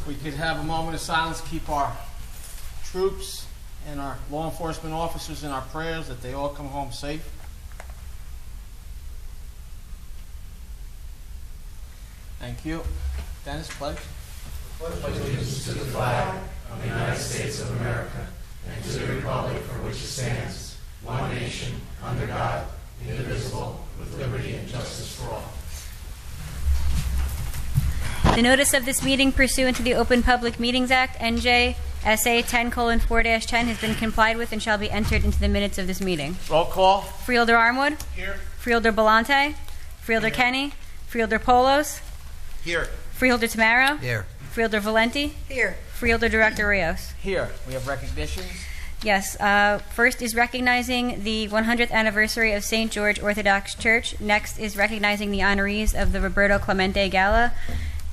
We could have a moment of silence, keep our troops and our law enforcement officers in our prayers that they all come home safe. Thank you. Dennis, pledge. Pledge allegiance to the flag of the United States of America and to the republic for which it stands, one nation, under God, indivisible, with liberty and justice for all. The notice of this meeting pursuant to the Open Public Meetings Act, NJSA 10:4-10, has been complied with and shall be entered into the minutes of this meeting. Roll call. Freeholder Armwood. Here. Freeholder Belante. Freeholder Kenny. Freeholder Polos. Here. Freeholder Tamaro. Here. Freeholder Valenti. Here. Freeholder Director Rios. Here. We have recognitions. Yes. First is recognizing the 100th anniversary of St. George Orthodox Church. Next is recognizing the honorees of the Roberto Clemente Gala.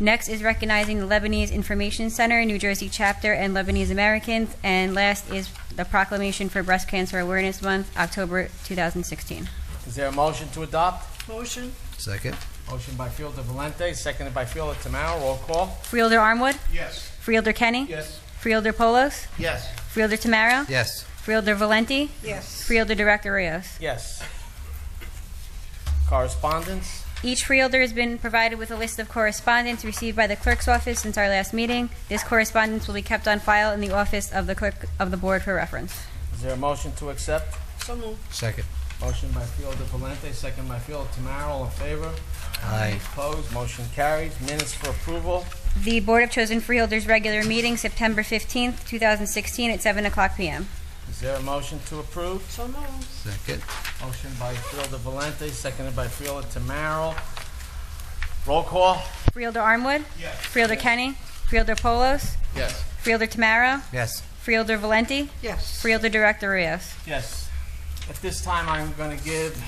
Next is recognizing the Lebanese Information Center, New Jersey chapter, and Lebanese Americans. And last is the proclamation for Breast Cancer Awareness Month, October 2016. Is there a motion to adopt? Motion. Second. Motion by Freeholder Valente, seconded by Freeholder Tamaro. Roll call. Freeholder Armwood. Yes. Freeholder Kenny. Yes. Freeholder Polos. Yes. Freeholder Tamaro. Yes. Freeholder Valenti. Yes. Freeholder Director Rios. Yes. Correspondence. Each freeholder has been provided with a list of correspondence received by the clerk's office since our last meeting. This correspondence will be kept on file in the office of the clerk of the board for reference. Is there a motion to accept? So moved. Second. Motion by Freeholder Valente, second by Freeholder Tamaro. All in favor? Aye. Opposed? Motion carries. Minutes for approval. The Board of Chosen Freeholders regular meeting, September 15th, 2016 at 7 o'clock p.m. Is there a motion to approve? So moved. Second. Motion by Freeholder Valente, seconded by Freeholder Tamaro. Roll call. Freeholder Armwood. Yes. Freeholder Kenny. Freeholder Polos. Yes. Freeholder Tamaro. Yes. Freeholder Valenti. Yes. Freeholder Director Rios. Yes. At this time, I'm going to give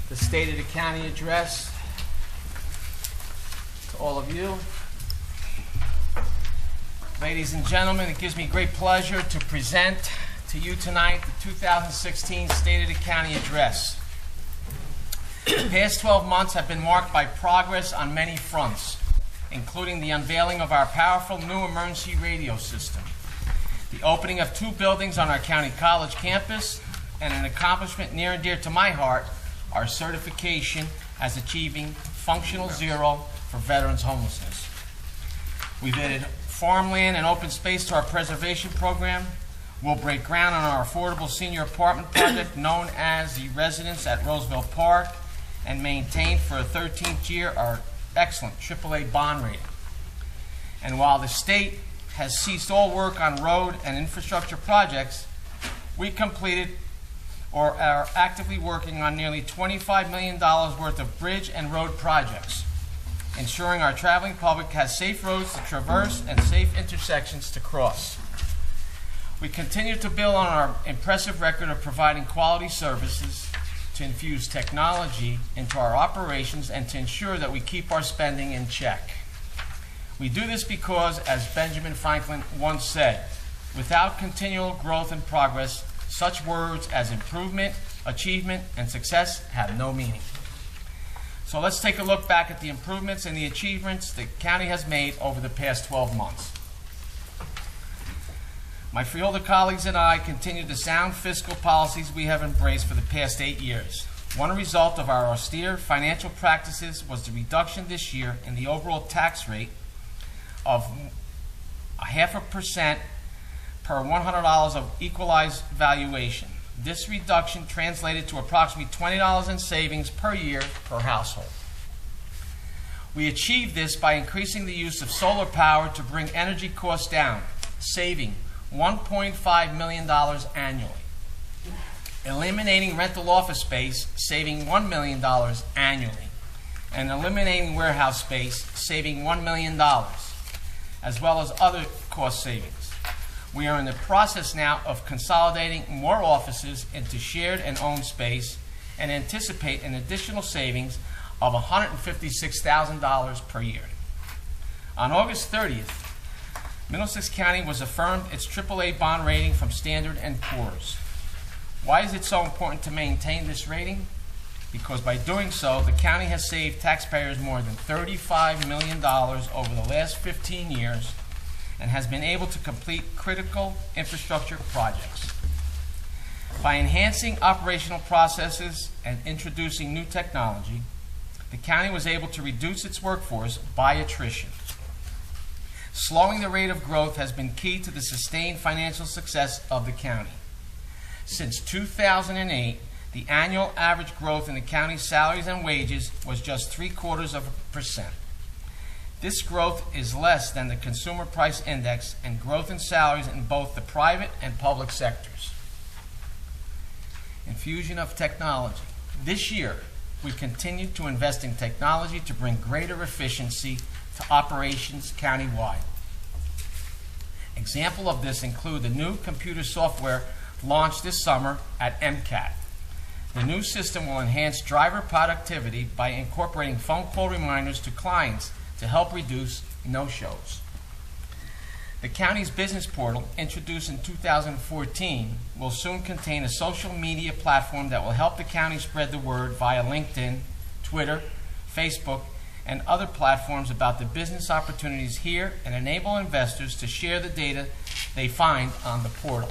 the State of the County address to all of you. Ladies and gentlemen, it gives me great pleasure to present to you tonight the 2016 State of the County address. The past 12 months have been marked by progress on many fronts, including the unveiling of our powerful new emergency radio system, the opening of 2 buildings on our county college campus, and an accomplishment near and dear to my heart, our certification as achieving functional zero for veterans homelessness. We've added farmland and open space to our preservation program. We'll break ground on our affordable senior apartment project known as the Residence at Roosevelt Park and maintain for a 13th year our excellent AAA bond rating. And while the state has ceased all work on road and infrastructure projects, we completed or are actively working on nearly $25 million worth of bridge and road projects, ensuring our traveling public has safe roads to traverse and safe intersections to cross. We continue to build on our impressive record of providing quality services, to infuse technology into our operations, and to ensure that we keep our spending in check. We do this because, as Benjamin Franklin once said, without continual growth and progress, such words as improvement, achievement, and success have no meaning. So let's take a look back at the improvements and the achievements the county has made over the past 12 months. My Freeholder colleagues and I continue the sound fiscal policies we have embraced for the past 8 years. One result of our austere financial practices was the reduction this year in the overall tax rate of 0.5% per $100 of equalized valuation. This reduction translated to approximately $20 in savings per year per household. We achieved this by increasing the use of solar power to bring energy costs down, saving $1.5 million annually. Eliminating rental office space, saving $1 million annually. And eliminating warehouse space, saving $1 million, as well as other cost savings. We are in the process now of consolidating more offices into shared and owned space and anticipate an additional savings of $156,000 per year. On August 30th, Middlesex County was affirmed its AAA bond rating from Standard & Poor's. Why is it so important to maintain this rating? Because by doing so, the county has saved taxpayers more than $35 million over the last 15 years and has been able to complete critical infrastructure projects. By enhancing operational processes and introducing new technology, the county was able to reduce its workforce by attrition. Slowing the rate of growth has been key to the sustained financial success of the county. Since 2008, the annual average growth in the county's salaries and wages was just 0.75%. This growth is less than the Consumer Price Index and growth in salaries in both the private and public sectors. Infusion of technology. This year, we continued to invest in technology to bring greater efficiency to operations countywide. Example of this include the new computer software launched this summer at MCAT. The new system will enhance driver productivity by incorporating phone call reminders to clients to help reduce no-shows. The county's business portal, introduced in 2014, will soon contain a social media platform that will help the county spread the word via LinkedIn, Twitter, Facebook, and other platforms about the business opportunities here and enable investors to share the data they find on the portal.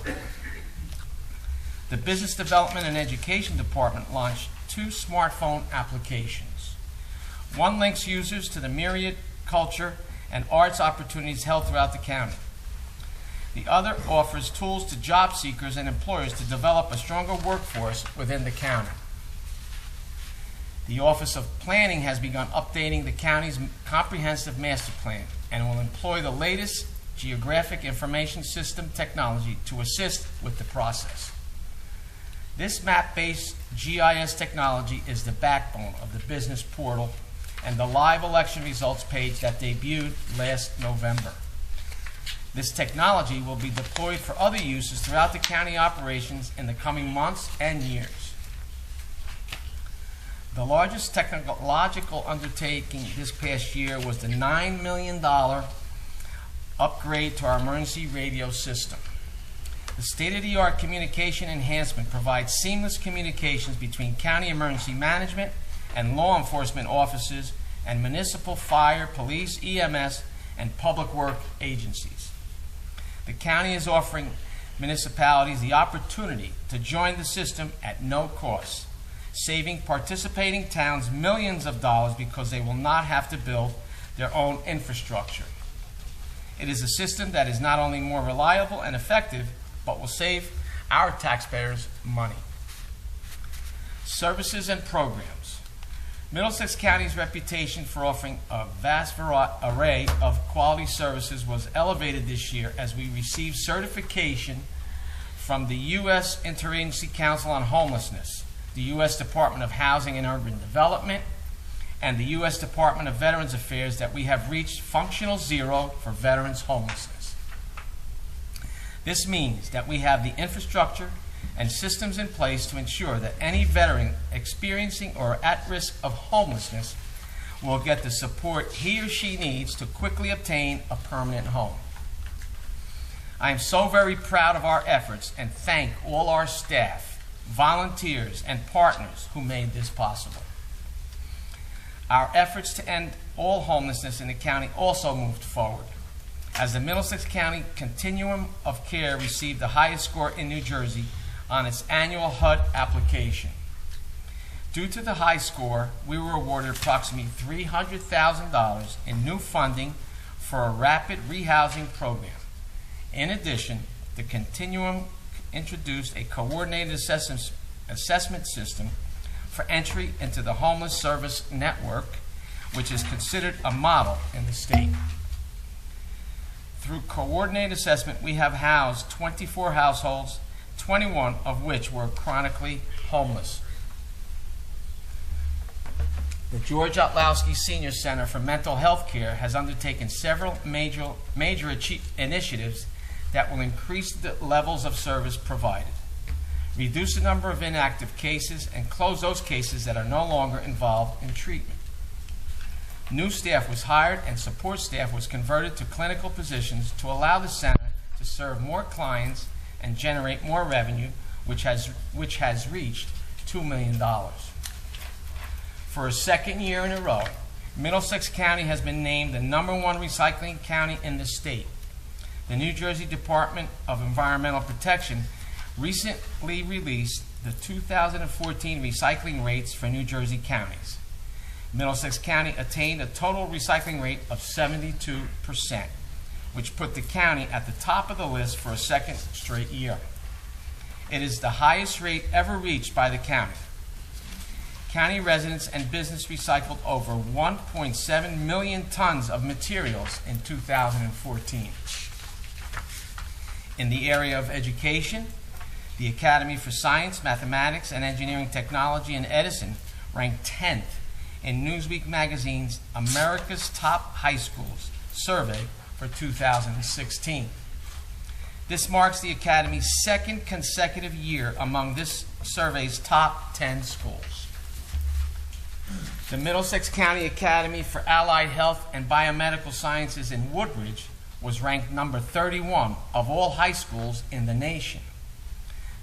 The Business Development and Education Department launched 2 smartphone applications. One links users to the myriad culture and arts opportunities held throughout the county. The other offers tools to job seekers and employers to develop a stronger workforce within the county. The Office of Planning has begun updating the county's comprehensive master plan and will employ the latest geographic information system technology to assist with the process. This map-based GIS technology is the backbone of the business portal and the live election results page that debuted last November. This technology will be deployed for other uses throughout the county operations in the coming months and years. The largest technological undertaking this past year was the $9 million upgrade to our emergency radio system. The state-of-the-art communication enhancement provides seamless communications between county emergency management and law enforcement officers and municipal fire, police, EMS, and public work agencies. The county is offering municipalities the opportunity to join the system at no cost, saving participating towns millions of dollars because they will not have to build their own infrastructure. It is a system that is not only more reliable and effective, but will save our taxpayers money. Services and programs. Middlesex County's reputation for offering a vast array of quality services was elevated this year as we received certification from the U.S. Interagency Council on Homelessness, the U.S. Department of Housing and Urban Development, and the U.S. Department of Veterans Affairs that we have reached functional zero for veterans homelessness. This means that we have the infrastructure and systems in place to ensure that any veteran experiencing or at risk of homelessness will get the support he or she needs to quickly obtain a permanent home. I am so very proud of our efforts and thank all our staff, volunteers, and partners who made this possible. Our efforts to end all homelessness in the county also moved forward, as the Middlesex County Continuum of Care received the highest score in New Jersey on its annual HUD application. Due to the high score, we were awarded approximately $300,000 in new funding for a rapid rehousing program. In addition, the Continuum introduced a coordinated assessment system for entry into the Homeless Service Network, which is considered a model in the state. Through coordinated assessment, we have housed 24 households, 21 of which were chronically homeless. The George Otlowski Senior Center for Mental Health Care has undertaken several major initiatives that will increase the levels of service provided, reduce the number of inactive cases, and close those cases that are no longer involved in treatment. New staff was hired and support staff was converted to clinical positions to allow the center to serve more clients and generate more revenue, which has reached $2 million. For a second year in a row, Middlesex County has been named the #1 recycling county in the state. the New Jersey Department of Environmental Protection recently released the 2014 recycling rates for New Jersey counties. Middlesex County attained a total recycling rate of 72%, which put the county at the top of the list for a second straight year. It is the highest rate ever reached by the county. County residents and business recycled over 1.7 million tons of materials in 2014. In the area of education, the Academy for Science, Mathematics, and Engineering Technology in Edison ranked 10th in Newsweek magazine's America's Top High Schools survey for 2016. This marks the Academy's second consecutive year among this survey's top 10 schools. The Middlesex County Academy for Allied Health and Biomedical Sciences in Woodbridge was ranked number 31 of all high schools in the nation.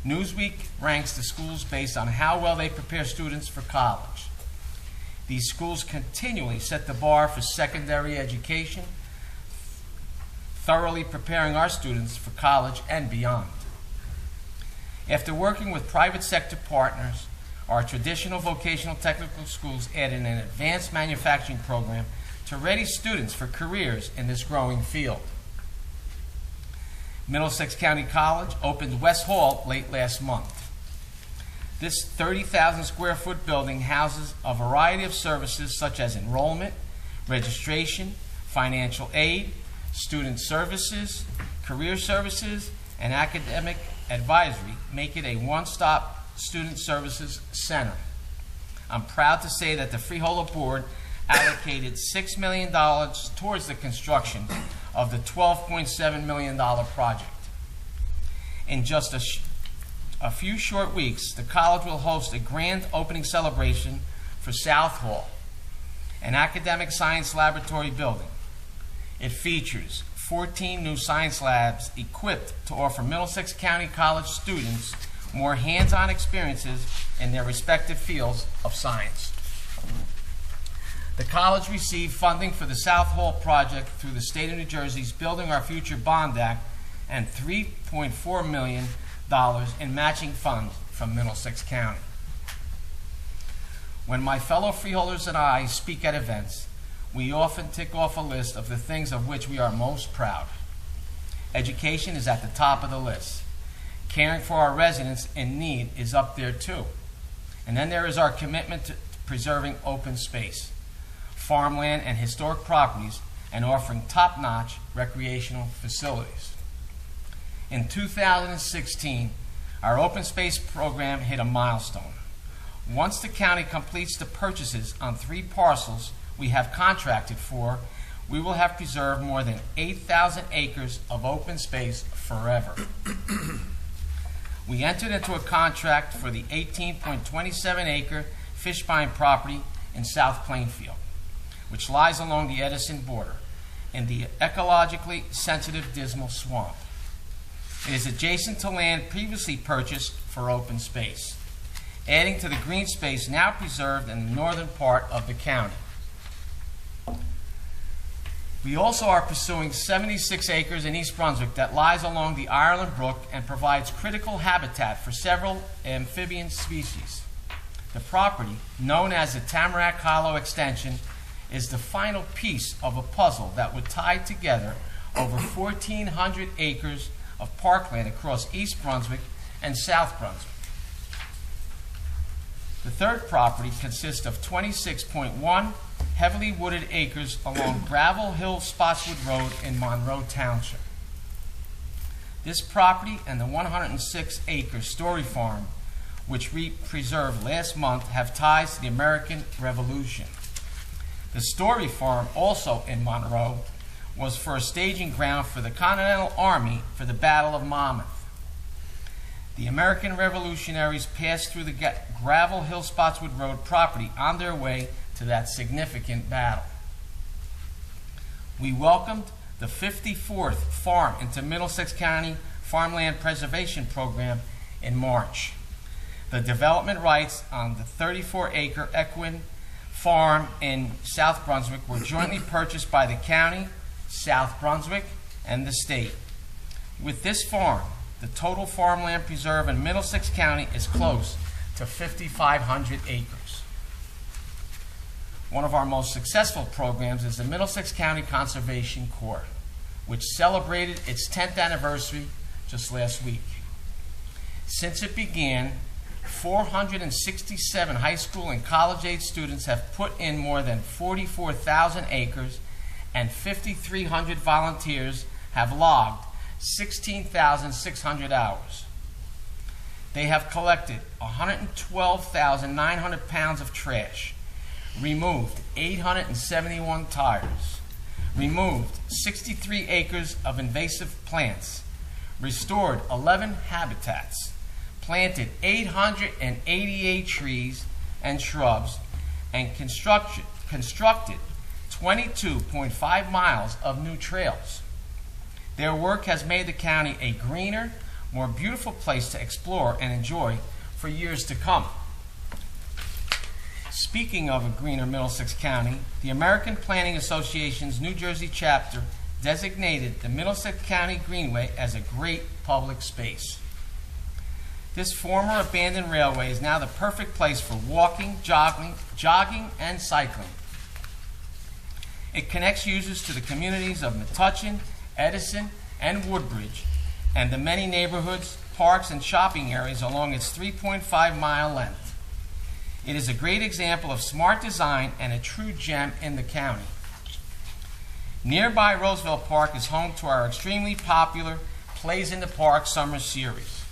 Newsweek ranks the schools based on how well they prepare students for college. These schools continually set the bar for secondary education, thoroughly preparing our students for college and beyond. After working with private sector partners, our traditional vocational technical schools added an advanced manufacturing program to ready students for careers in this growing field. Middlesex County College opened West Hall late last month. This 30,000 square foot building houses a variety of services such as enrollment, registration, financial aid, student services, career services, and academic advisory, make it a one-stop student services center. I'm proud to say that the Freeholder Board allocated $6 million towards the construction of the $12.7 million project. In just a few short weeks, the college will host a grand opening celebration for South Hall, an academic science laboratory building. It features 14 new science labs equipped to offer Middlesex County College students more hands-on experiences in their respective fields of science. The college received funding for the South Hall project through the state of New Jersey's Building Our Future Bond Act and $3.4 million in matching funds from Middlesex County. When my fellow freeholders and I speak at events, we often tick off a list of the things of which we are most proud. Education is at the top of the list. Caring for our residents in need is up there too. And then there is our commitment to preserving open space, farmland, and historic properties, and offering top-notch recreational facilities. In 2016, our open space program hit a milestone. Once the county completes the purchases on 3 parcels we have contracted for, we will have preserved more than 8,000 acres of open space forever. We entered into a contract for the 18.27-acre Fishbine property in South Plainfield, which lies along the Edison border in the ecologically sensitive Dismal Swamp. It is adjacent to land previously purchased for open space, adding to the green space now preserved in the northern part of the county. We also are pursuing 76 acres in East Brunswick that lies along the Ireland Brook and provides critical habitat for several amphibian species. The property, known as the Tamarack Hollow Extension, is the final piece of a puzzle that would tie together over 1,400 acres of parkland across East Brunswick and South Brunswick. The third property consists of 26.1 heavily wooded acres along Gravel Hill Spotswood Road in Monroe Township. This property and the 106-acre Story Farm, which we preserved last month, have ties to the American Revolution. The Story Farm, also in Monroe, was for a staging ground for the Continental Army for the Battle of Monmouth. The American revolutionaries passed through the Gravel Hill Spotswood Road property on their way to that significant battle. We welcomed the 54th farm into Middlesex County Farmland Preservation Program in March. The development rights on the 34-acre Equine Farm in South Brunswick were jointly purchased by the county, South Brunswick, and the state. With this farm, the total farmland preserve in Middlesex County is close to 5,500 acres. One of our most successful programs is the Middlesex County Conservation Corps, which celebrated its 10th anniversary just last week. Since it began, 467 high school and college-age students have put in more than 44,000 acres, and 5,300 volunteers have logged 16,600 hours. They have collected 112,900 pounds of trash, removed 871 tires, removed 63 acres of invasive plants, restored 11 habitats, planted 888 trees and shrubs, and constructed 22.5 miles of new trails. Their work has made the county a greener, more beautiful place to explore and enjoy for years to come. Speaking of a greener Middlesex County, the American Planning Association's New Jersey chapter designated the Middlesex County Greenway as a great public space. This former abandoned railway is now the perfect place for walking, jogging, and cycling. It connects users to the communities of Metuchen, Edison, and Woodbridge, and the many neighborhoods, parks, and shopping areas along its 3.5-mile length. It is a great example of smart design and a true gem in the county. Nearby Roosevelt Park is home to our extremely popular Plays in the Park summer series.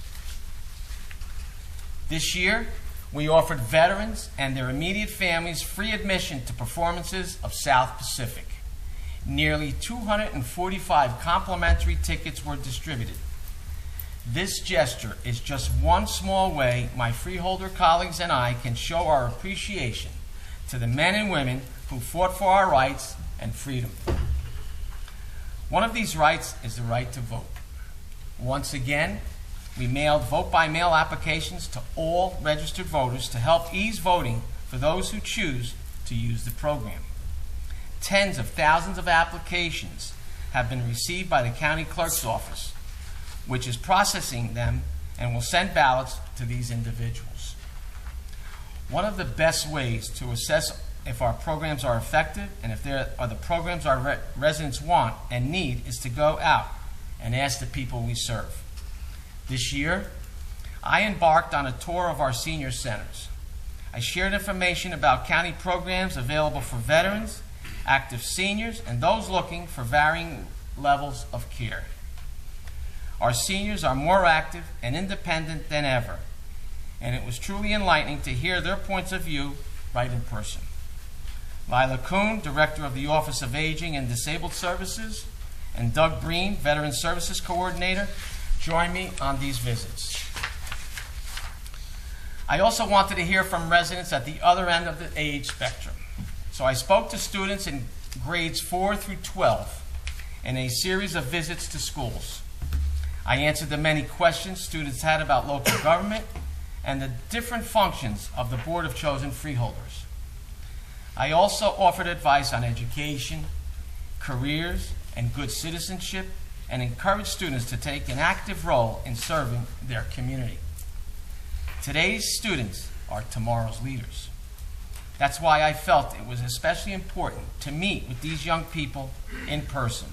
This year, we offered veterans and their immediate families free admission to performances of South Pacific. Nearly 245 complimentary tickets were distributed. This gesture is just one small way my freeholder colleagues and I can show our appreciation to the men and women who fought for our rights and freedom. One of these rights is the right to vote. Once again, we mailed vote-by-mail applications to all registered voters to help ease voting for those who choose to use the program. Tens of thousands of applications have been received by the county clerk's office, which is processing them and will send ballots to these individuals. One of the best ways to assess if our programs are effective and if they are the programs our residents want and need is to go out and ask the people we serve. This year, I embarked on a tour of our senior centers. I shared information about county programs available for veterans, active seniors, and those looking for varying levels of care. Our seniors are more active and independent than ever, and it was truly enlightening to hear their points of view right in person. Lila Kuhn, Director of the Office of Aging and Disabled Services, and Doug Breen, Veteran Services Coordinator, join me on these visits. I also wanted to hear from residents at the other end of the age spectrum. So I spoke to students in grades 4 through 12 in a series of visits to schools. I answered the many questions students had about local government and the different functions of the Board of Chosen Freeholders. I also offered advice on education, careers, and good citizenship, and encouraged students to take an active role in serving their community. Today's students are tomorrow's leaders. That's why I felt it was especially important to meet with these young people in person.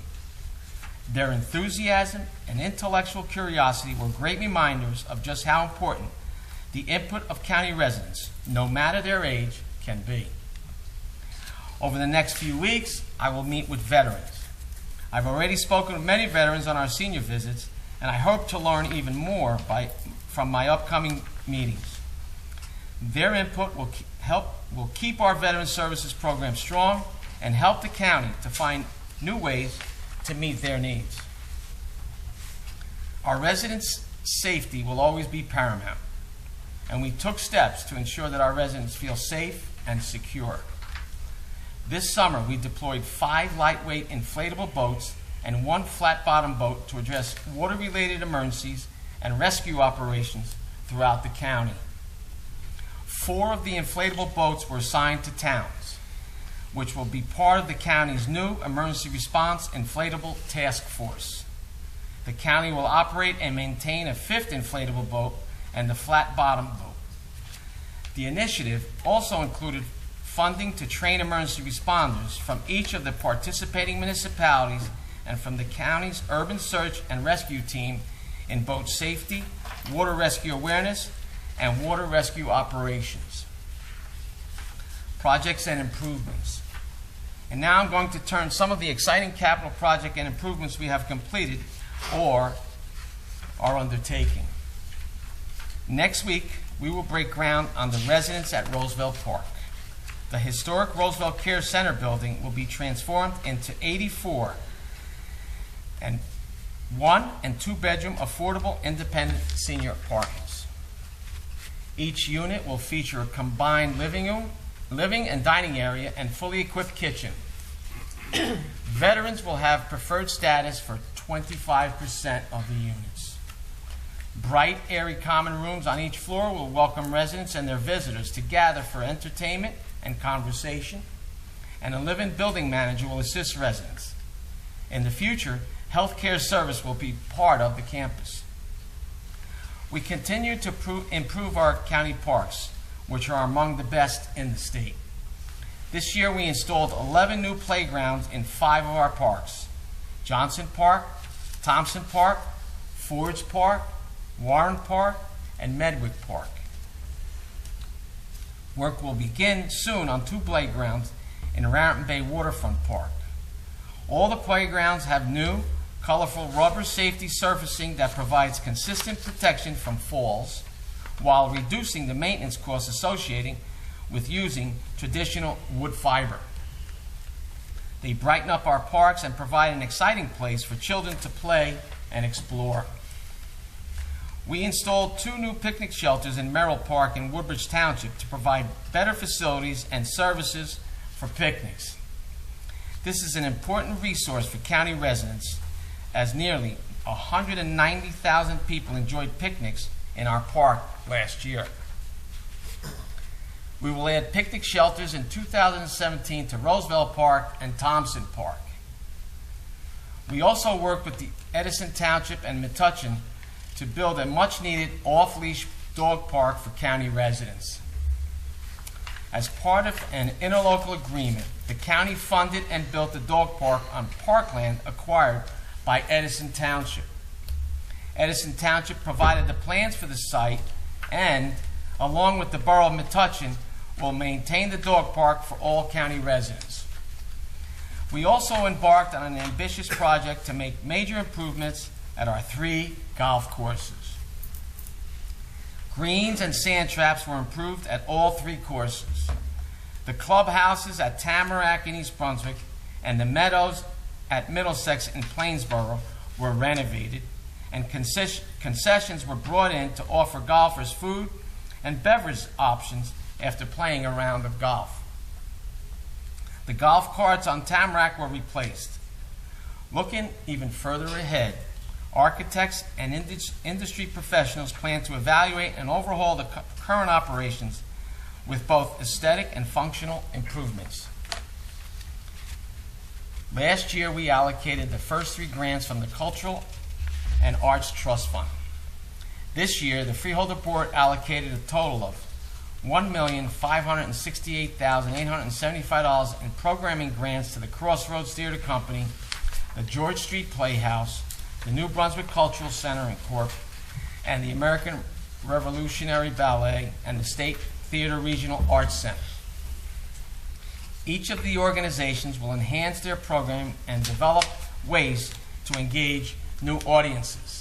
Their enthusiasm and intellectual curiosity were great reminders of just how important the input of county residents, no matter their age, can be. Over the next few weeks, I will meet with veterans. I've already spoken with many veterans on our senior visits, and I hope to learn even more from my upcoming meetings. Their input will keep our Veteran Services program strong and help the county to find new ways to meet their needs. Our residents' safety will always be paramount, and we took steps to ensure that our residents feel safe and secure. This summer, we deployed 5 lightweight inflatable boats and 1 flat-bottom boat to address water-related emergencies and rescue operations throughout the county. 4 of the inflatable boats were assigned to towns, which will be part of the county's new emergency response inflatable task force. The county will operate and maintain a fifth inflatable boat and the flat bottom boat. The initiative also included funding to train emergency responders from each of the participating municipalities and from the county's urban search and rescue team in boat safety, water rescue awareness, and water rescue operations. Projects and improvements. And now I'm going to turn some of the exciting capital project and improvements we have completed or are undertaking. Next week, we will break ground on the residence at Roosevelt Park. The historic Roosevelt Care Center building will be transformed into 84 and 1- and 2-bedroom affordable independent senior apartments. Each unit will feature a combined living and dining area and fully equipped kitchen. Veterans will have preferred status for 25% of the units. Bright, airy common rooms on each floor will welcome residents and their visitors to gather for entertainment and conversation, and a live-in building manager will assist residents. In the future, healthcare service will be part of the campus. We continue to improve our county parks, which are among the best in the state. This year we installed 11 new playgrounds in 5 of our parks: Johnson Park, Thompson Park, Forge Park, Warren Park, and Medwick Park. Work will begin soon on 2 playgrounds in Raritan Bay Waterfront Park. All the playgrounds have new, colorful rubber safety surfacing that provides consistent protection from falls while reducing the maintenance costs associated with using traditional wood fiber. They brighten up our parks and provide an exciting place for children to play and explore. We installed 2 new picnic shelters in Merrill Park in Woodbridge Township to provide better facilities and services for picnics. This is an important resource for county residents, as nearly 190,000 people enjoyed picnics in our park last year. We will add picnic shelters in 2017 to Roosevelt Park and Thompson Park. We also worked with the Edison Township and Metuchen to build a much-needed off-leash dog park for county residents. As part of an interlocal agreement, the county funded and built the dog park on parkland acquired by Edison Township. Edison Township provided the plans for the site and, along with the borough of Metuchen, will maintain the dog park for all county residents. We also embarked on an ambitious project to make major improvements at our 3 golf courses. Greens and sand traps were improved at all 3 courses. The clubhouses at Tamarack in East Brunswick and the meadows at Middlesex in Plainsboro were renovated, and concessions were brought in to offer golfers food and beverage options after playing a round of golf. The golf carts on Tamarack were replaced. Looking even further ahead, architects and industry professionals plan to evaluate and overhaul the current operations with both aesthetic and functional improvements. Last year, we allocated the first 3 grants from the Cultural and Arts Trust Fund. This year, the Freeholder Board allocated a total of $1,568,875 in programming grants to the Crossroads Theater Company, the George Street Playhouse, the New Brunswick Cultural Center and Corp., and the American Revolutionary Ballet and the State Theater Regional Arts Center. Each of the organizations will enhance their programming and develop ways to engage new audiences.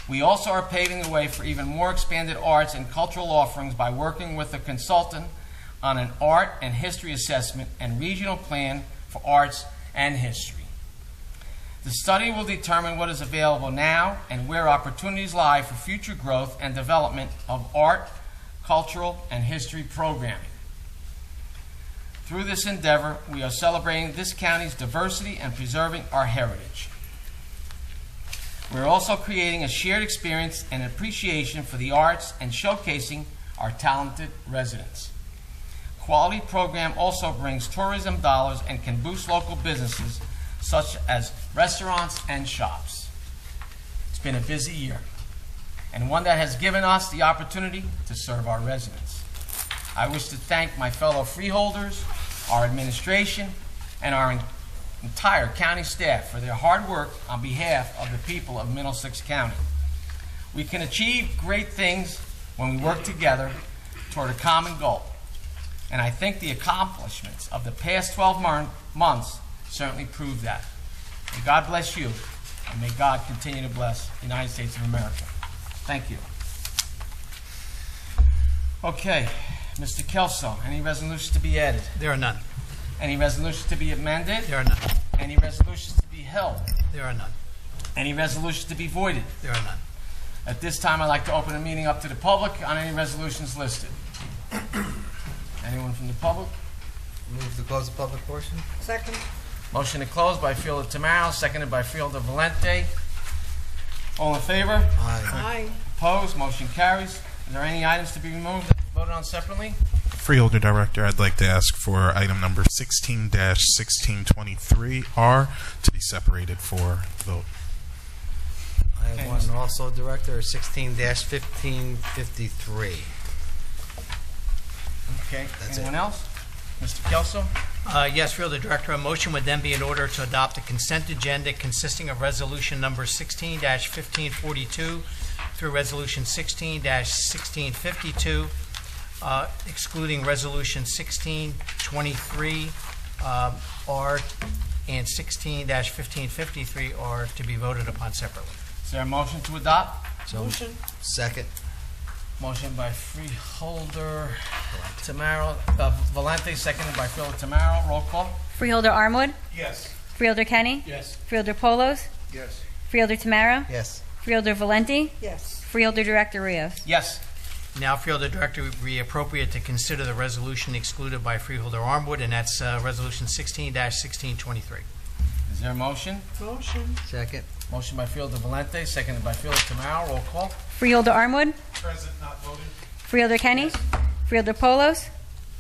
We also are paving the way for even more expanded arts and cultural offerings by working with a consultant on an art and history assessment and regional plan for arts and history. The study will determine what is available now and where opportunities lie for future growth and development of art, cultural, and history programming. Through this endeavor, we are celebrating this county's diversity and preserving our heritage. We're also creating a shared experience and appreciation for the arts and showcasing our talented residents. Quality program also brings tourism dollars and can boost local businesses such as restaurants and shops. It's been a busy year, and one that has given us the opportunity to serve our residents. I wish to thank my fellow freeholders, our administration, and our entire county staff for their hard work on behalf of the people of Middlesex County. We can achieve great things when we work together toward a common goal, and I think the accomplishments of the past 12 months certainly prove that. May God bless you, and may God continue to bless the United States of America. Thank you. Okay, Mr. Kelso, any resolutions to be added? There are none. Any resolutions to be amended? There are none. Any resolutions to be held? There are none. Any resolutions to be voided? There are none. At this time, I'd like to open the meeting up to the public on any resolutions listed. Anyone from the public? Move to close the public portion. Second. Motion to close by Fielder Tamaro, seconded by Fielder Valente. All in favor? Aye. Aye. Opposed? Motion carries. Is there any items to be removed and voted on separately? Freeholder Director, I'd like to ask for item number 16-1623R to be separated for vote. I have Okay, one Mr. also, Director, 16-1553. Okay. That's Anyone it. else? Mr. Kelso? Yes, Fielder Director, a motion would then be in order to adopt a consent agenda consisting of resolution number 16-1542 through resolution 16-1652, excluding resolution 1623 R and 16-1553 are to be voted upon separately. Is there a motion to adopt? Motion. Second. Motion by Freeholder Tamaro, Valente, seconded by Fielder Tamaro. Roll call. Freeholder Armwood, Yes. Freeholder Kenny, Yes. Freeholder Polos, Yes. Freeholder Tamaro, Yes. Freeholder Valenti, Yes. Freeholder Director Rios. Yes. Now, Fielder Director, it would be appropriate to consider the resolution excluded by Freeholder Armwood, and that's resolution 16-1623. Is there a motion? Motion. Second. Motion by Fielder Valente, seconded by Fielder Tamaro. Roll call. Freeholder Armwood, Present, not voting. Freeholder Kenny, Freeholder Polos,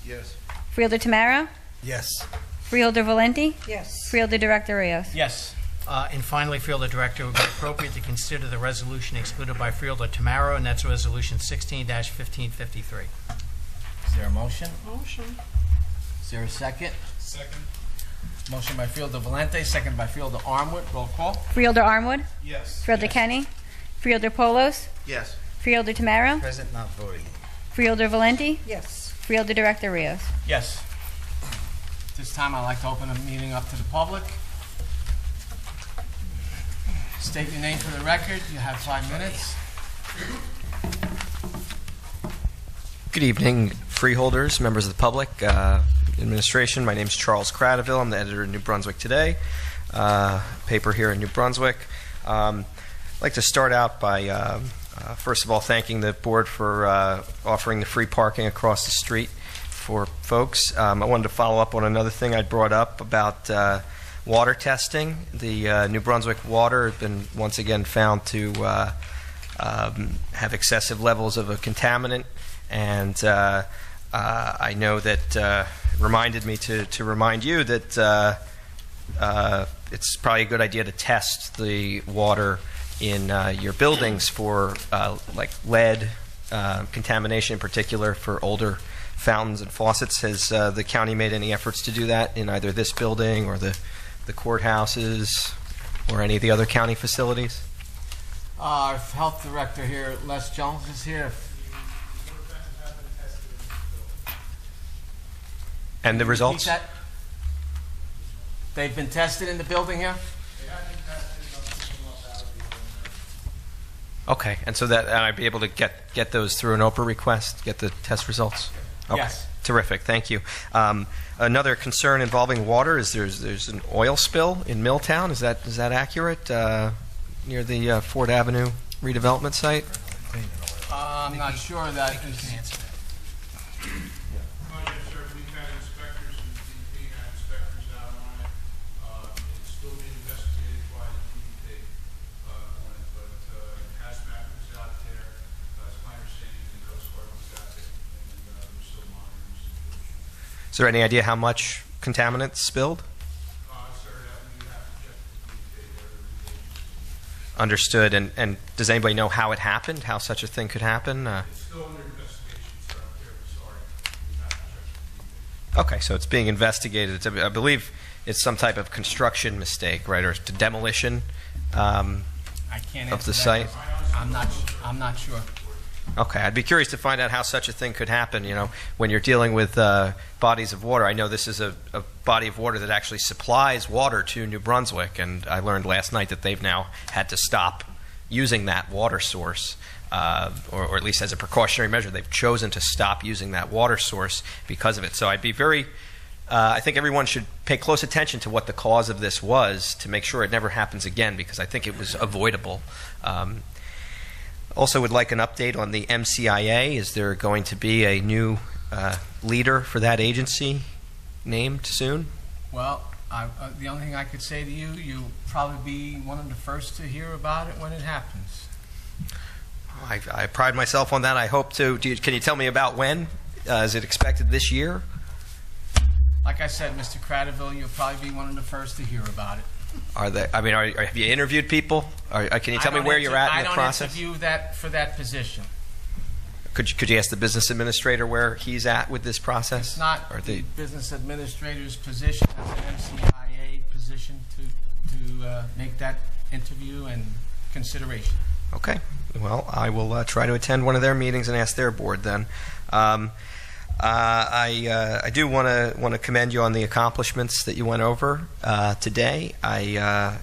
Yes. Freeholder Tamaro, Yes. Freeholder Valenti, Yes. Freeholder Director Rios. Yes. And finally, Fielder Director, it would be appropriate to consider the resolution excluded by Freeholder Tamaro, and that's resolution 16-1553. Is there a motion? Motion. Is there a second? Second. Motion by Fielder Valente, seconded by Fielder Armwood. Roll call. Freeholder Armwood, Yes. Freeholder Kenny, Freeholder Polos, Yes. Freeholder Tamaro, Present, not voting. Freeholder Valenti, Yes. Freeholder Director Rios. Yes. At this time, I'd like to open the meeting up to the public. State your name for the record. You have 5 minutes. Good evening, freeholders, members of the public, administration. My name is Charles Cradaville. I'm the editor of New Brunswick Today, paper here in New Brunswick. I'd like to start out by, first of all, thanking the board for offering the free parking across the street for folks. I wanted to follow up on another thing I brought up about water testing. The New Brunswick water has been once again found to have excessive levels of a contaminant, and I know that reminded me to remind you that it's probably a good idea to test the water in your buildings for like lead contamination, in particular for older fountains and faucets. Has the county made any efforts to do that in either this building or the courthouses or any of the other county facilities? Our health director here, Les Jones, is here. And the Repeat results? that. They've been tested in the building here? Okay, and so that I'd be able to get those through an Oprah request, get the test results? Okay. Yes. Terrific, thank you. Another concern involving water is there's an oil spill in Milltown. Is that accurate, near the Ford Avenue redevelopment site? I'm not sure that. Can answer that. Oh, yes, sir. We've had inspectors and DEP had inspectors out on it. It's still being investigated by the DEP on it, but hazmat was out there. It's my understanding the Coast Guard was out there, and we're still monitoring the situation. Is there any idea how much contaminant spilled? Sir, that we have to Understood. And does anybody know how it happened? How such a thing could happen? It's still under investigation, sir. I'm terribly sorry. We're not interested in Okay, so it's being investigated. I believe it's some type of construction mistake, right, or to demolition I can't of answer the that. site. I'm not sure. Okay, I'd be curious to find out how such a thing could happen. You know, when you're dealing with bodies of water. I know this is a body of water that actually supplies water to New Brunswick, and I learned last night that they've now had to stop using that water source, or at least as a precautionary measure, they've chosen to stop using that water source because of it. So I'd be very, I think everyone should pay close attention to what the cause of this was to make sure it never happens again, because I think it was avoidable. Also would like an update on the MCIA. Is there going to be a new leader for that agency named soon? Well, the only thing I could say to you, you'll probably be one of the first to hear about it when it happens. I pride myself on that. I hope to. Can you tell me about when? Is it expected this year? Like I said, Mr. Cradaville, you'll probably be one of the first to hear about it. Are they? I mean, have you interviewed people? Can you tell me where you're at in the process? I don't interview that for that position. Could you ask the business administrator where he's at with this process? It's not Or the business administrator's position, it's an MCIA position to make that interview and consideration. Okay. Well, I will try to attend one of their meetings and ask their board then. I do want to commend you on the accomplishments that you went over today. I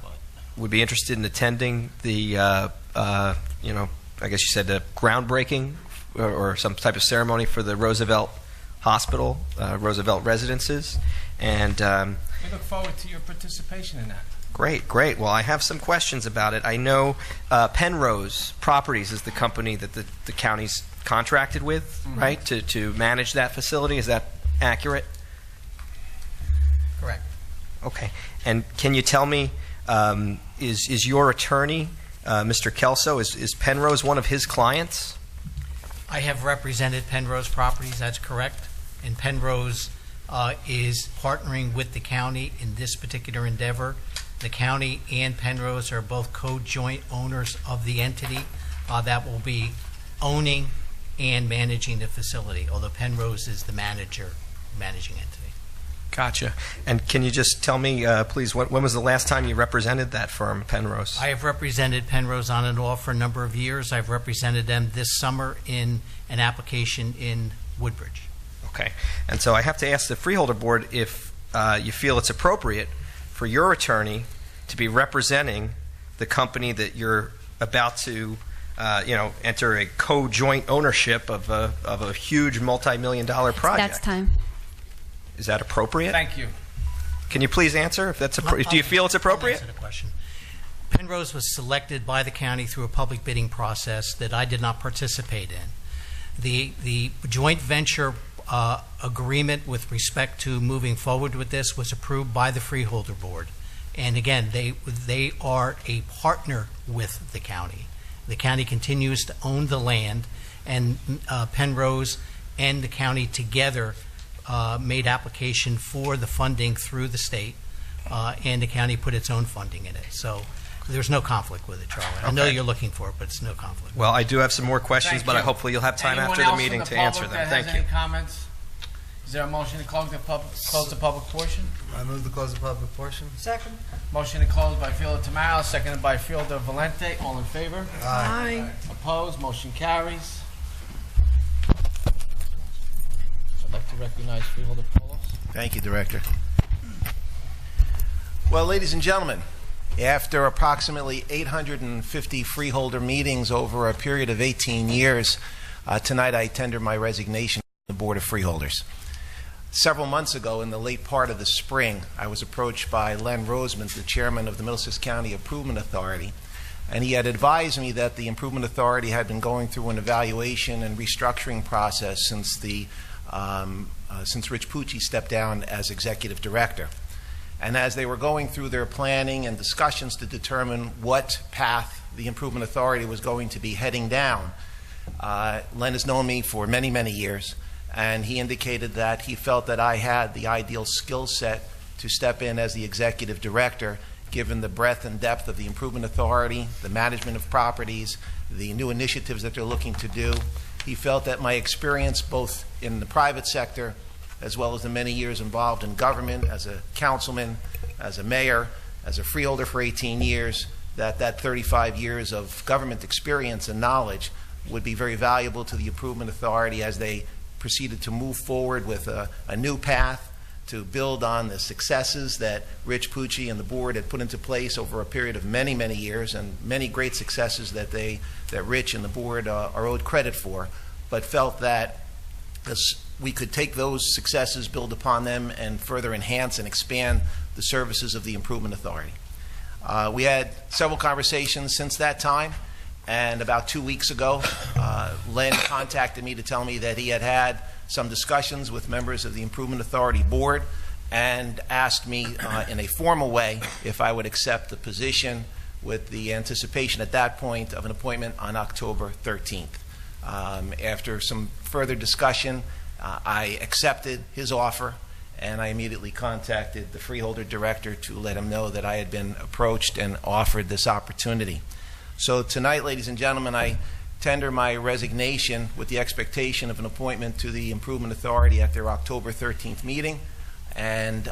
would be interested in attending the, I guess you said the groundbreaking or some type of ceremony for the Roosevelt Hospital, Roosevelt Residences, and We look forward to your participation in that. Great. Well, I have some questions about it. I know Penrose Properties is the company that the county's contracted with, right, to manage that facility. Is that accurate? Correct. Okay. And can you tell me, is your attorney, Mr. Kelso, is Penrose one of his clients? I have represented Penrose Properties, that's correct. And Penrose is partnering with the county in this particular endeavor. The county and Penrose are both co-joint owners of the entity that will be owning and managing the facility, although Penrose is the managing entity. Gotcha. And can you just tell me, please, when was the last time you represented that firm, Penrose? I have represented Penrose on and off for a number of years. I've represented them this summer in an application in Woodbridge. Okay. And so I have to ask the Freeholder Board if you feel it's appropriate for your attorney to be representing the company that you're about to, enter a co-joint ownership of a huge multi-million-dollar project. That's time. Is that appropriate? Thank you. Can you please answer if that's do you feel it's appropriate? I'll answer the question. Penrose was selected by the county through a public bidding process that I did not participate in. The joint venture agreement with respect to moving forward with this was approved by the Freeholder Board. And again, they are a partner with the county. The county continues to own the land, and Penrose and the county together made application for the funding through the state, and the county put its own funding in it. So there's no conflict with it, Charlie. I know Okay. you're looking for it, but it's no conflict. Well, I do have some more questions, Thank but you. hopefully you'll have time Anyone after the else meeting in to answer them. public that Thank has you. any comments? Is there a motion to close the public portion? I move to close the public portion. Second. Motion to close by Fielder Tamaro, seconded by Fielder Valente. All in favor? Aye. Opposed? Motion carries. I'd like to recognize Freeholder Paulos. Thank you, Director. Well, ladies and gentlemen, after approximately 850 freeholder meetings over a period of 18 years, tonight I tender my resignation from the Board of Freeholders. Several months ago, in the late part of the spring, I was approached by Len Roseman, the chairman of the Middlesex County Improvement Authority, and he had advised me that the Improvement Authority had been going through an evaluation and restructuring process since Rich Pucci stepped down as executive director. And as they were going through their planning and discussions to determine what path the Improvement Authority was going to be heading down, Len has known me for many, many years, and he indicated that he felt that I had the ideal skill set to step in as the executive director, given the breadth and depth of the Improvement Authority, the management of properties, the new initiatives that they're looking to do. He felt that my experience both in the private sector as well as the many years involved in government as a councilman, as a mayor, as a freeholder for 18 years, that 35 years of government experience and knowledge would be very valuable to the Improvement Authority as they proceeded to move forward with a new path to build on the successes that Rich Pucci and the board had put into place over a period of many, many years, and many great successes that Rich and the board are owed credit for, but felt that we could take those successes, build upon them, and further enhance and expand the services of the Improvement Authority. We had several conversations since that time, and about 2 weeks ago, Len contacted me to tell me that he had had some discussions with members of the Improvement Authority board and asked me in a formal way if I would accept the position, with the anticipation at that point of an appointment on October 13th. After some further discussion, I accepted his offer, and I immediately contacted the freeholder director to let him know that I had been approached and offered this opportunity. So tonight, ladies and gentlemen, I tender my resignation with the expectation of an appointment to the Improvement Authority at their October 13th meeting. And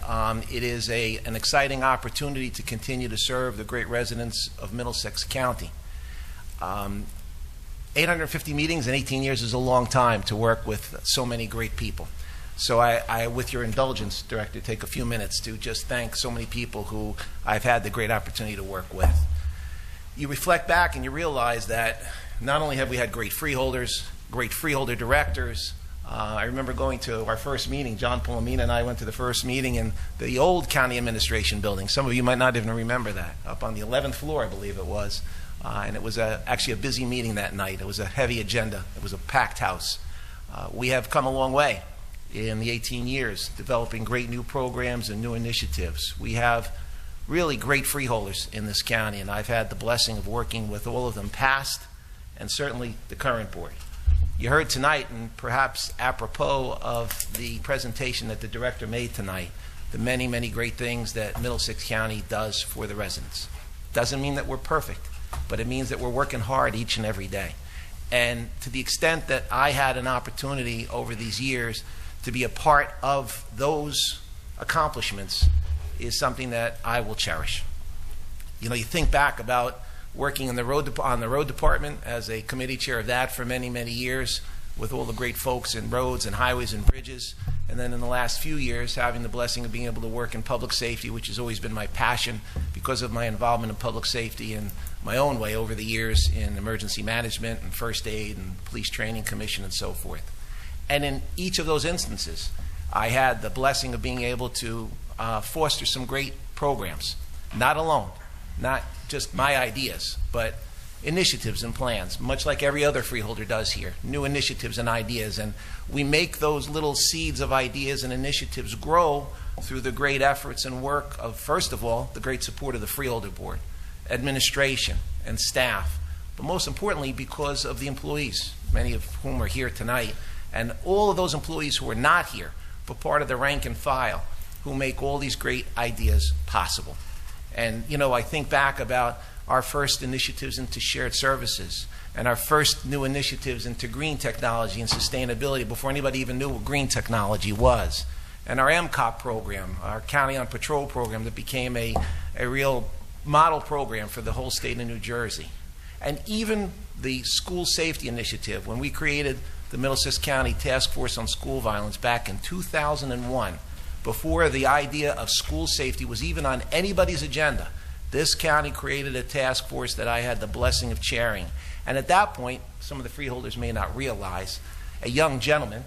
it is an exciting opportunity to continue to serve the great residents of Middlesex County. 850 meetings in 18 years is a long time to work with so many great people. So I, with your indulgence, Director, take a few minutes to just thank so many people who I've had the great opportunity to work with. You reflect back and you realize that not only have we had great freeholders, great freeholder directors. I remember going to our first meeting. John Palomina and I went to the first meeting in the old county administration building. Some of you might not even remember that. Up on the 11th floor, I believe it was. And it was actually a busy meeting that night. It was a heavy agenda. It was a packed house. We have come a long way in the 18 years, developing great new programs and new initiatives. We have really great freeholders in this county, and I've had the blessing of working with all of them past and certainly the current board. You heard tonight, and perhaps apropos of the presentation that the director made tonight, the many, many great things that Middlesex County does for the residents. Doesn't mean that we're perfect, but it means that we're working hard each and every day. And to the extent that I had an opportunity over these years to be a part of those accomplishments is something that I will cherish. You know, you think back about working on the road department as a committee chair of that for many, many years with all the great folks in roads and highways and bridges, and then in the last few years having the blessing of being able to work in public safety, which has always been my passion because of my involvement in public safety in my own way over the years in emergency management and first aid and police training commission and so forth. And in each of those instances, I had the blessing of being able to foster some great programs, not alone, not just my ideas, but initiatives and plans, much like every other freeholder does here, new initiatives and ideas. And we make those little seeds of ideas and initiatives grow through the great efforts and work of, first of all, the great support of the Freeholder Board, administration, and staff, but most importantly because of the employees, many of whom are here tonight, and all of those employees who are not here, but part of the rank and file, who make all these great ideas possible. And, you know, I think back about our first initiatives into shared services and our first new initiatives into green technology and sustainability before anybody even knew what green technology was. And our MCOP program, our County on Patrol program that became a real model program for the whole state of New Jersey. And even the school safety initiative, when we created the Middlesex County Task Force on School Violence back in 2001, before the idea of school safety was even on anybody's agenda, this county created a task force that I had the blessing of chairing. And at that point, some of the freeholders may not realize, a young gentleman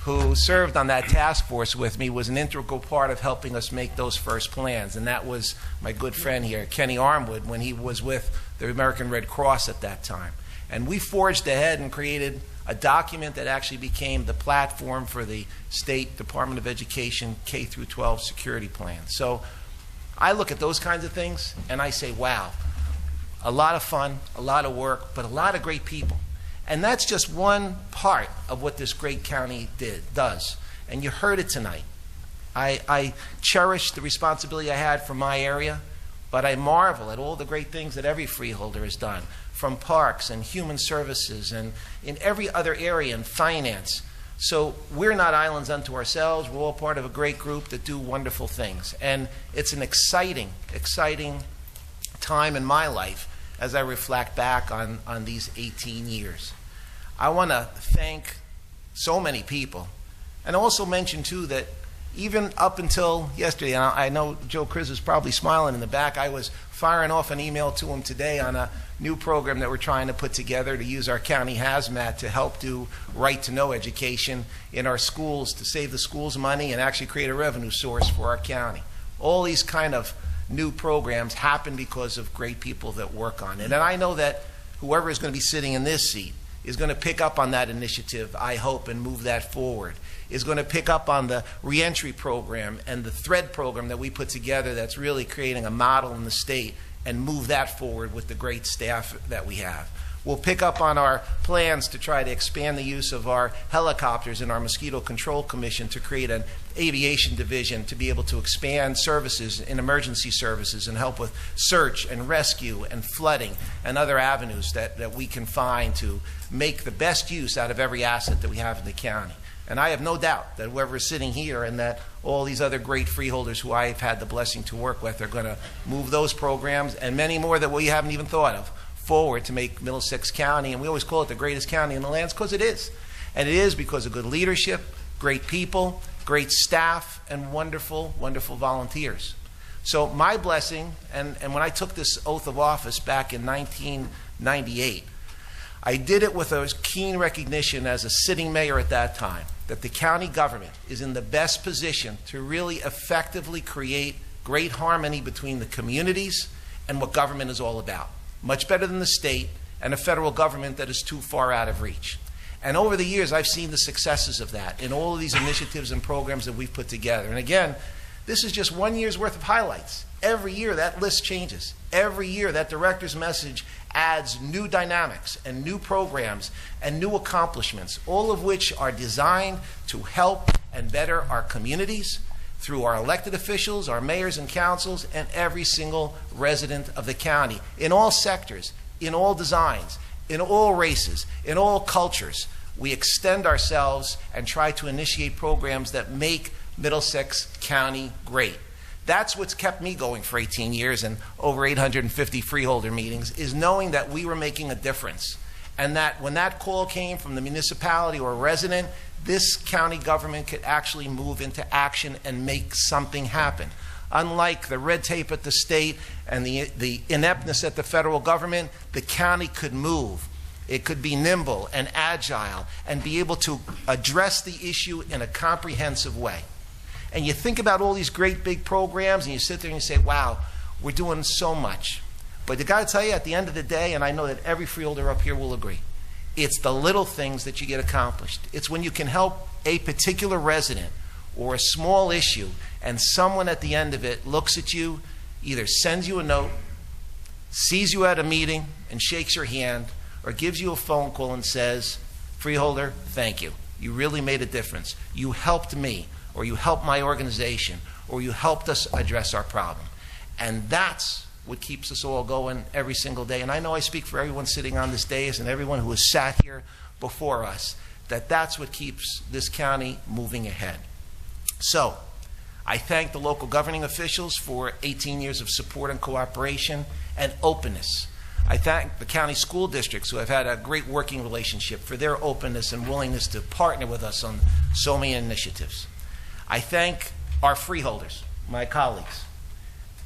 who served on that task force with me was an integral part of helping us make those first plans. And that was my good friend here, Kenny Armwood, when he was with the American Red Cross at that time. And we forged ahead and created a document that actually became the platform for the State Department of Education K through 12 security plan. So I look at those kinds of things and I say, wow, a lot of fun, a lot of work, but a lot of great people. And that's just one part of what this great county does. And you heard it tonight. I cherish the responsibility I had for my area, but I marvel at all the great things that every freeholder has done, from parks and human services and in every other area in finance. So we're not islands unto ourselves. We're all part of a great group that do wonderful things. And it's an exciting, exciting time in my life as I reflect back on these 18 years. I want to thank so many people. And also mention, too, that even up until yesterday, and I know Joe Chris is probably smiling in the back, I was firing off an email to him today on a new program that we're trying to put together to use our county hazmat to help do right-to-know education in our schools, to save the schools money and actually create a revenue source for our county. All these kind of new programs happen because of great people that work on it. And I know that whoever is going to be sitting in this seat is going to pick up on that initiative, I hope, and move that forward, is going to pick up on the reentry program and the thread program that we put together that's really creating a model in the state, and move that forward with the great staff that we have. We'll pick up on our plans to try to expand the use of our helicopters in our Mosquito Control Commission to create an aviation division to be able to expand services in emergency services and help with search and rescue and flooding and other avenues that we can find to make the best use out of every asset that we have in the county. And I have no doubt that whoever is sitting here and that all these other great freeholders who I've had the blessing to work with are going to move those programs and many more that we haven't even thought of forward to make Middlesex County, and we always call it the greatest county in the land, because it is. And it is because of good leadership, great people, great staff, and wonderful, wonderful volunteers. So my blessing, and when I took this oath of office back in 1998, I did it with a keen recognition as a sitting mayor at that time that the county government is in the best position to really effectively create great harmony between the communities and what government is all about. Much better than the state and a federal government that is too far out of reach. And over the years, I've seen the successes of that in all of these initiatives and programs that we've put together. And again, this is just 1 year's worth of highlights. Every year, that list changes. Every year, that director's message adds new dynamics and new programs and new accomplishments, all of which are designed to help and better our communities through our elected officials, our mayors and councils, and every single resident of the county, in all sectors, in all designs, in all races, in all cultures. We extend ourselves and try to initiate programs that make Middlesex County great. That's what's kept me going for 18 years and over 850 freeholder meetings, is knowing that we were making a difference. And that when that call came from the municipality or a resident, this county government could actually move into action and make something happen. Unlike the red tape at the state and the ineptness at the federal government, the county could move. It could be nimble and agile and be able to address the issue in a comprehensive way. And you think about all these great big programs and you sit there and you say, wow, we're doing so much. But I got to tell you, at the end of the day, and I know that every freeholder up here will agree, it's the little things that you get accomplished. It's when you can help a particular resident or a small issue and someone at the end of it looks at you, either sends you a note, sees you at a meeting and shakes your hand, or gives you a phone call and says, freeholder, thank you. You really made a difference. You helped me, or you helped my organization, or you helped us address our problem. And that's what keeps us all going every single day. And I know I speak for everyone sitting on this dais and everyone who has sat here before us, that that's what keeps this county moving ahead. So I thank the local governing officials for 18 years of support and cooperation and openness. I thank the county school districts who have had a great working relationship for their openness and willingness to partner with us on so many initiatives. I thank our freeholders, my colleagues.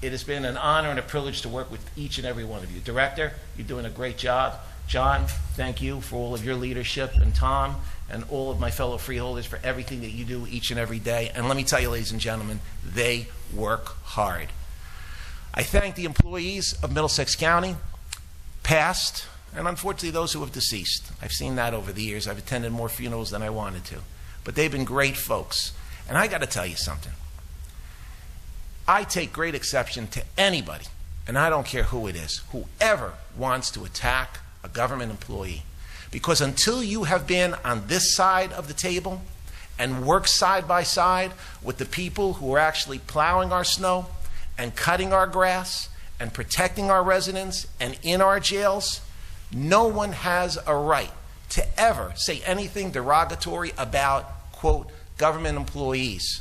It has been an honor and a privilege to work with each and every one of you. Director, you're doing a great job. John, thank you for all of your leadership, and Tom and all of my fellow freeholders for everything that you do each and every day. And let me tell you, ladies and gentlemen, they work hard. I thank the employees of Middlesex County, past, and unfortunately those who have deceased. I've seen that over the years. I've attended more funerals than I wanted to. But they've been great folks. And I got to tell you something. I take great exception to anybody, and I don't care who it is, whoever wants to attack a government employee. Because until you have been on this side of the table and worked side by side with the people who are actually plowing our snow and cutting our grass and protecting our residents and in our jails, no one has a right to ever say anything derogatory about, quote, government employees.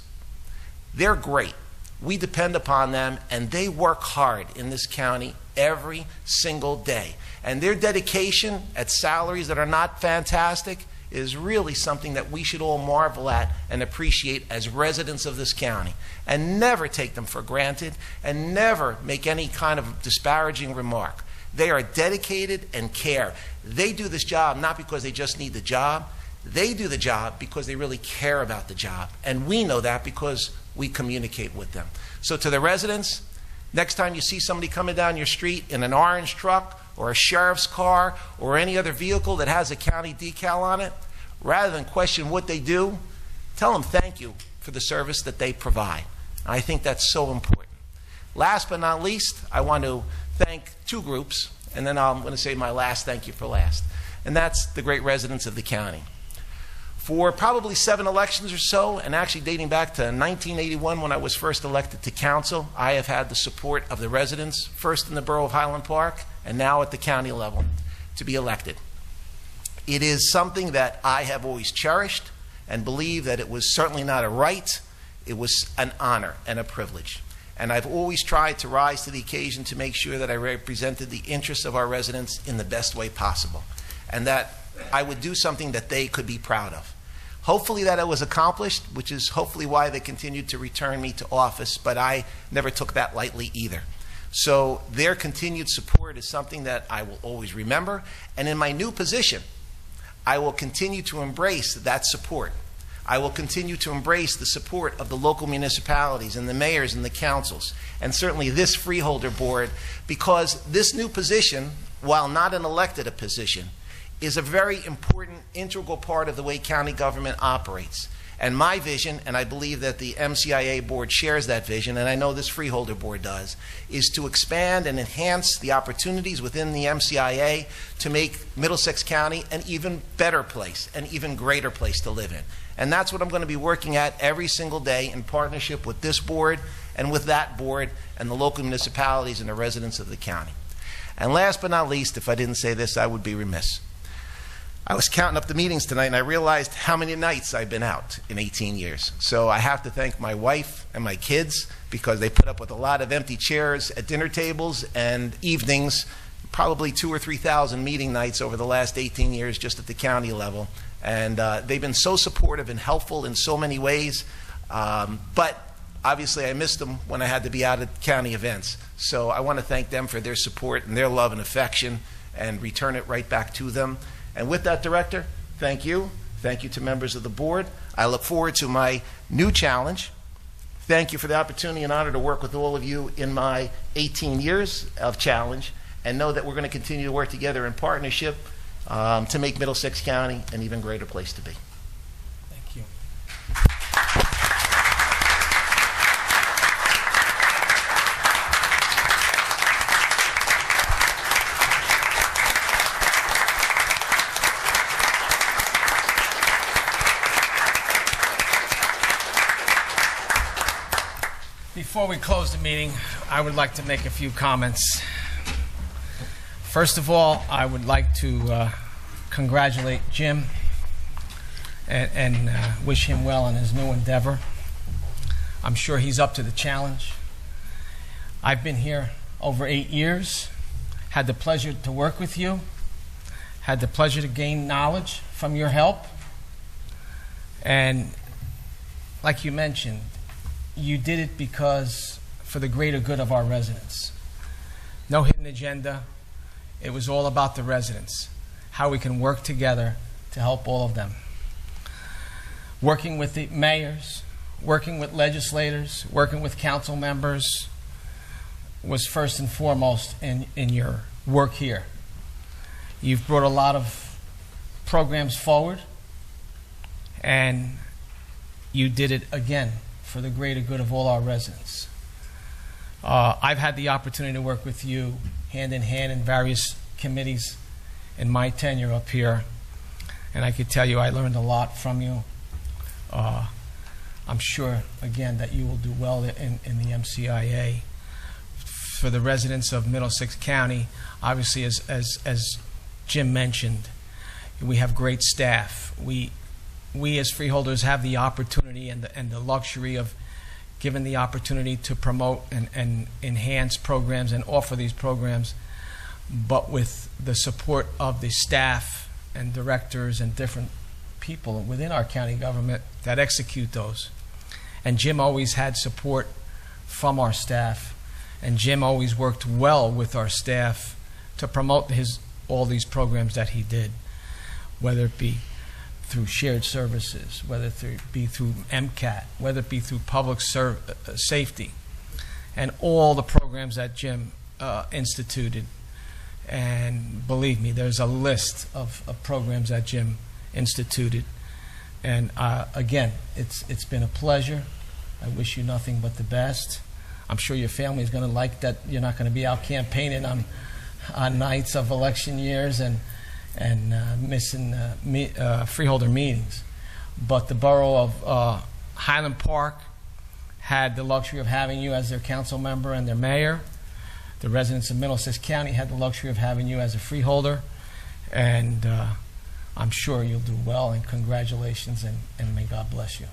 They're great. We depend upon them, and they work hard in this county every single day. And their dedication at salaries that are not fantastic is really something that we should all marvel at and appreciate as residents of this county, and never take them for granted and never make any kind of disparaging remark. They are dedicated and care. They do this job not because they just need the job. They do the job because they really care about the job, and we know that because we communicate with them. So to the residents, next time you see somebody coming down your street in an orange truck or a sheriff's car or any other vehicle that has a county decal on it, rather than question what they do, tell them thank you for the service that they provide. I think that's so important. Last but not least, I want to thank two groups, and then I'm going to say my last thank you for last, and that's the great residents of the county. For probably 7 elections or so, and actually dating back to 1981 when I was first elected to council, I have had the support of the residents, first in the borough of Highland Park and now at the county level, to be elected. It is something that I have always cherished and believe that it was certainly not a right, it was an honor and a privilege. And I've always tried to rise to the occasion to make sure that I represented the interests of our residents in the best way possible, and that I would do something that they could be proud of. Hopefully that it was accomplished, which is hopefully why they continued to return me to office, but I never took that lightly either. So their continued support is something that I will always remember, and in my new position, I will continue to embrace that support. I will continue to embrace the support of the local municipalities and the mayors and the councils, and certainly this freeholder board, because this new position, while not an elected position, is a very important, integral part of the way county government operates. And my vision, and I believe that the MCIA board shares that vision, and I know this freeholder board does, is to expand and enhance the opportunities within the MCIA to make Middlesex County an even better place, an even greater place to live in. And that's what I'm going to be working at every single day in partnership with this board and with that board and the local municipalities and the residents of the county. And last but not least, if I didn't say this, I would be remiss. I was counting up the meetings tonight, and I realized how many nights I've been out in 18 years. So I have to thank my wife and my kids, because they put up with a lot of empty chairs at dinner tables and evenings, probably 2,000 or 3,000 meeting nights over the last 18 years just at the county level. And they've been so supportive and helpful in so many ways. But obviously I missed them when I had to be out at county events. So I want to thank them for their support and their love and affection, and return it right back to them. And with that, Director, thank you. Thank you to members of the board. I look forward to my new challenge. Thank you for the opportunity and honor to work with all of you in my 18 years of challenge, and know that we're going to continue to work together in partnership to make Middlesex County an even greater place to be. Thank you. Before we close the meeting, I would like to make a few comments. First of all, I would like to congratulate Jim and wish him well in his new endeavor. I'm sure he's up to the challenge. I've been here over 8 years, had the pleasure to work with you, had the pleasure to gain knowledge from your help, and like you mentioned, you did it because for the greater good of our residents. No hidden agenda. It was all about the residents, how we can work together to help all of them. Working with the mayors, working with legislators, working with council members was first and foremost in your work here. You've brought a lot of programs forward, and you did it again for the greater good of all our residents. I've had the opportunity to work with you hand in hand in various committees in my tenure up here, and I could tell you I learned a lot from you. I'm sure, again, that you will do well in the MCIA. for the residents of Middlesex County. Obviously, as Jim mentioned, we have great staff. We as freeholders have the opportunity and the luxury of given the opportunity to promote and enhance programs and offer these programs, but with the support of the staff and directors and different people within our county government that execute those. And Jim always had support from our staff, and Jim always worked well with our staff to promote all these programs that he did, whether it be through shared services, whether it be through MCAT, whether it be through public safety, and all the programs that Jim instituted. And believe me, there's a list of programs that Jim instituted. And again, it's been a pleasure. I wish you nothing but the best. I'm sure your family is going to like that you're not going to be out campaigning on nights of election years and missing freeholder meetings. But the borough of Highland Park had the luxury of having you as their council member and their mayor. The residents of Middlesex County had the luxury of having you as a freeholder. And I'm sure you'll do well, and congratulations, and may God bless you.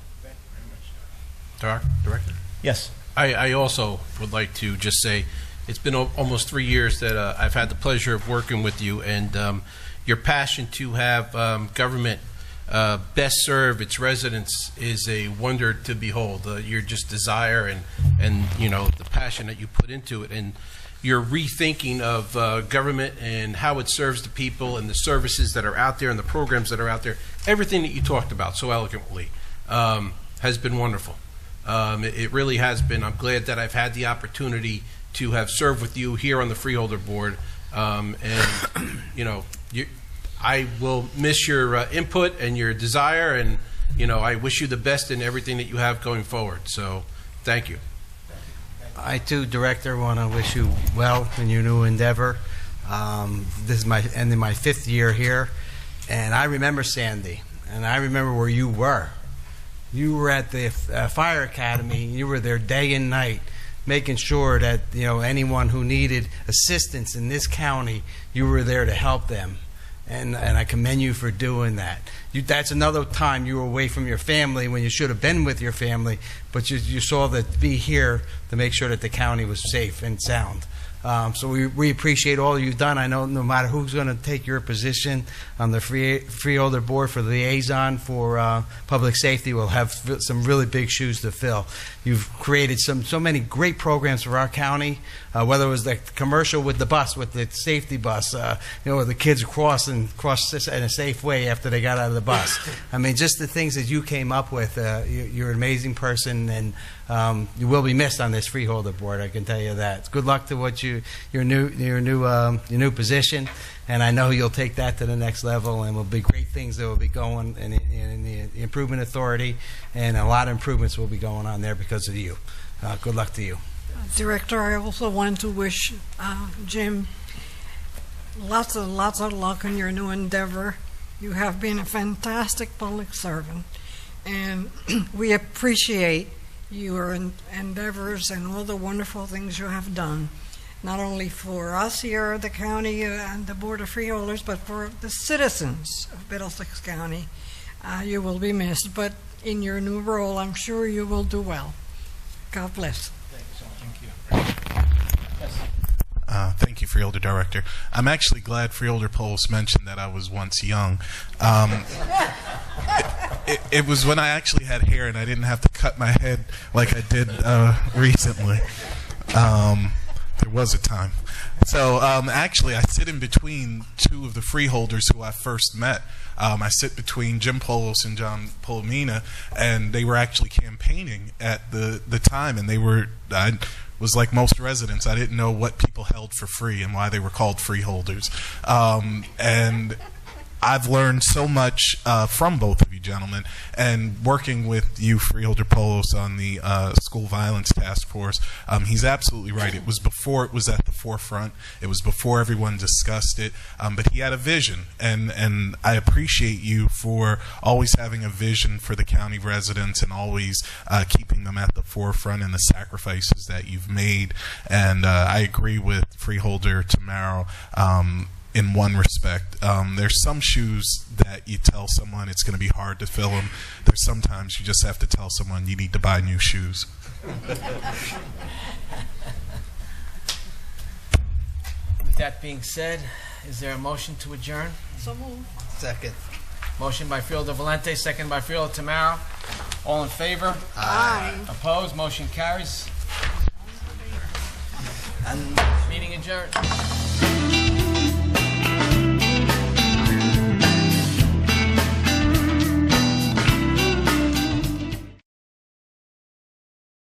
Director? Yes. I also would like to just say it's been almost 3 years that I've had the pleasure of working with you, and your passion to have government best serve its residents is a wonder to behold. Your just desire and you know the passion that you put into it, and your rethinking of government and how it serves the people and the services that are out there and the programs that are out there. Everything that you talked about so eloquently has been wonderful. It really has been. I'm glad that I've had the opportunity to have served with you here on the Freeholder Board, and you know, I will miss your input and your desire, and you know, I wish you the best in everything that you have going forward. So, thank you. I too, Director, want to wish you well in your new endeavor. This is ending my 5th year here, and I remember Sandy, and I remember where you were. You were at the fire academy. You were there day and night, making sure that anyone who needed assistance in this county, you were there to help them. And I commend you for doing that. That's another time you were away from your family when you should have been with your family, but you saw that be here to make sure that the county was safe and sound. So we appreciate all you've done. I know no matter who's going to take your position on the Freeholder Board for the liaison for public safety, we'll have some really big shoes to fill. You've created so many great programs for our county, whether it was the commercial with the bus, with the safety bus, where the kids cross in a safe way after they got out of the bus. I mean, just the things that you came up with. You're an amazing person, and you will be missed on this Freeholder Board. I can tell you that. Good luck to your new position, and I know you'll take that to the next level, and will be great things that will be going in the Improvement Authority, and a lot of improvements will be going on there because of you. Good luck to you. Director, I also want to wish Jim lots of luck in your new endeavor. You have been a fantastic public servant, and we appreciate your endeavors and all the wonderful things you have done, not only for us here at the county and the Board of Freeholders, but for the citizens of Middlesex County. You will be missed, but in your new role, I'm sure you will do well. God bless. Thank you. Yes. Thank you, Freeholder Director. I'm actually glad Freeholder Polis mentioned that I was once young. It was when I actually had hair and I didn't have to cut my head like I did recently. There was a time. So actually, I sit in between two of the freeholders who I first met. I sit between Jim Polos and John Polomina, and they were actually campaigning at the time, and I was like most residents. I didn't know what people held for free and why they were called freeholders. And I've learned so much from both of you gentlemen, and working with you, Freeholder Polos, on the School Violence Task Force. He's absolutely right. It was before it was at the forefront. It was before everyone discussed it. But he had a vision, and I appreciate you for always having a vision for the county residents and always keeping them at the forefront and the sacrifices that you've made. And I agree with Freeholder Tamaro. In one respect, there's some shoes that you tell someone it's going to be hard to fill them. There's sometimes you just have to tell someone you need to buy new shoes. With that being said, is there a motion to adjourn? So move. Second. Motion by Freeholder Valente, second by Freeholder Tamaro. All in favor? Aye. Opposed? Motion carries. Meeting adjourned.